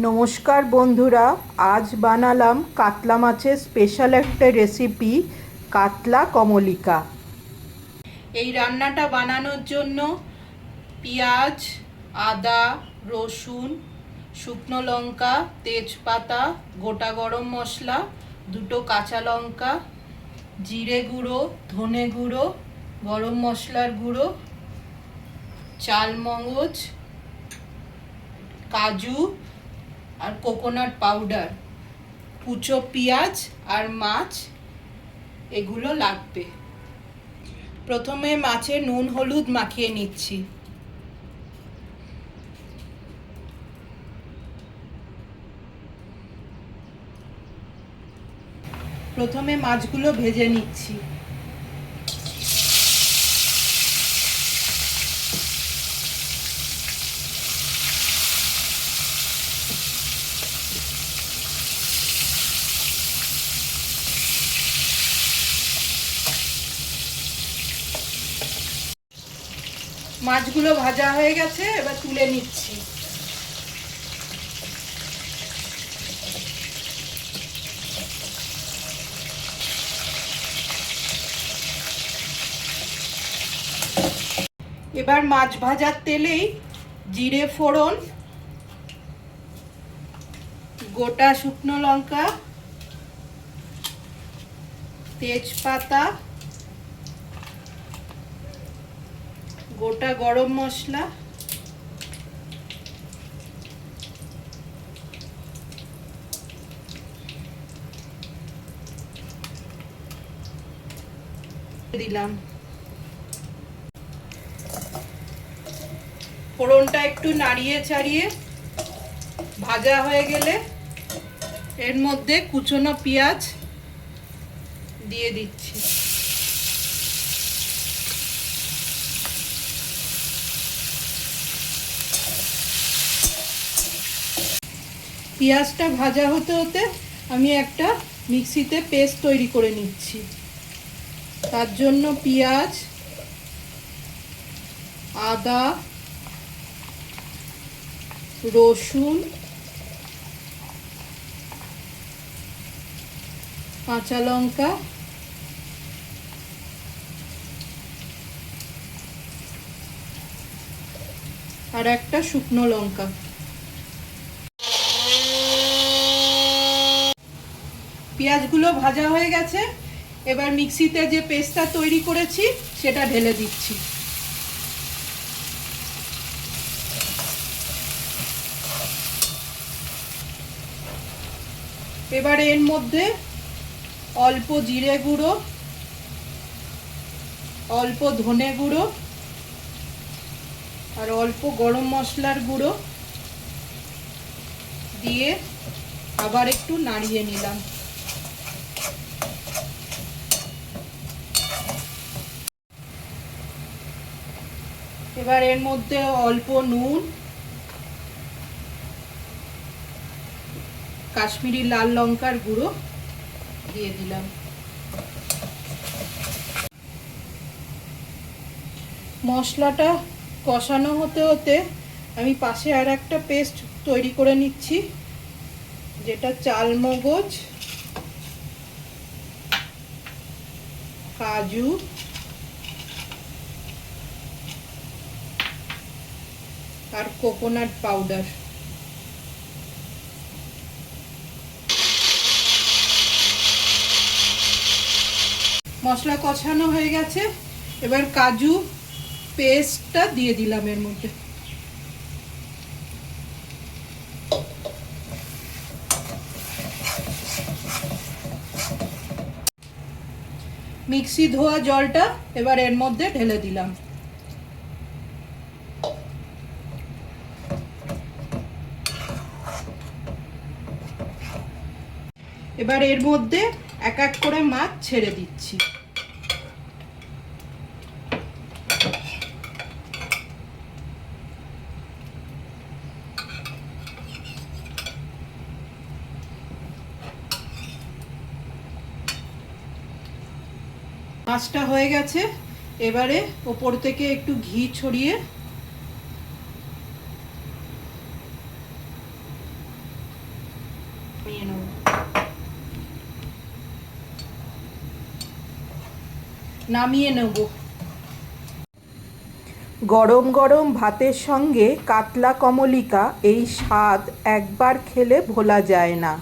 নমস্কার বন্ধুরা, আজ বানালাম কাতলা মাছের স্পেশাল একটা রেসিপি, কাতলা কমলিকা। এই রান্নাটা বানানোর জন্য পেঁয়াজ, আদা, রসুন, শুকনো লঙ্কা, তেজপাতা, গোটা গরম মশলা, দুটো কাঁচা লঙ্কা, জিরে গুঁড়ো, ধনে গুঁড়ো, গরম মশলার গুঁড়ো, চালমগজ, কাজু আর কোকোনাট পাউডার, কুচো পেঁয়াজ আর মাছ এগুলো লাগবে। প্রথমে মাছে নুন হলুদ মাখিয়ে নিচ্ছি। প্রথমে মাছগুলো ভেজে নিচ্ছি। মাছগুলো ভাজা হয়ে গেছে, এবার তুলে নিচ্ছি। এবার মাছ ভাজার তেলেই জিরে ফোড়ন, গোটা শুকনো লঙ্কা, তেজপাতা, গোটা গরম মশলা, দিলাম। ফোড়নটা একটু নাড়িয়ে চাড়িয়ে ভাজা হয়ে গেলে এর মধ্যে কুচনো পেঁয়াজ দিয়ে দিচ্ছি। পেঁয়াজটা ভাজা হতে হতে আমি একটা মিক্সিতে পেস্ট তৈরি করে নিচ্ছি। তার জন্য পেঁয়াজ, আদা, রসুন, কাঁচা লঙ্কা, আর একটা শুকনো লঙ্কা, পেঁয়াজগুলো ভাজা হয়ে গেছে। এবার মিক্সিতে যে পেস্টটা তৈরি করেছি সেটা ঢেলে দিচ্ছি। এবার এর মধ্যে অল্প জিরে গুঁড়ো, অল্প ধনে গুঁড়ো আর অল্প গরম মশলার গুঁড়ো দিয়ে আবার একটু নাড়িয়ে নিলাম। এবার এর মধ্যে অল্প নুন, কাশ্মীরি লাল লঙ্কার গুঁড়ো দিয়ে দিলাম। মশলাটা কষানো হতে হতে আমি পাশে আর একটা পেস্ট তৈরি করে নিচ্ছি, যেটা চালমগজ, কাজু আর কোকোনাট পাউডার। মশলা কষানো হয়ে গেছে, এবার কাজু পেস্টটা দিয়ে দিলাম এর মধ্যে। মিক্সি ধোয়া জলটা এবার এর মধ্যে ঢেলে দিলাম। এবার এর মধ্যে এক এক করে মাছ ছেড়ে দিচ্ছি। মাছটা হয়ে গেছে, এবারে ওপর থেকে একটু ঘি ছড়িয়ে নামিয়ে নেব। গরম গরম ভাতের সঙ্গে কাতলা কমলিকা এই স্বাদ একবার খেলে ভোলা যায় না।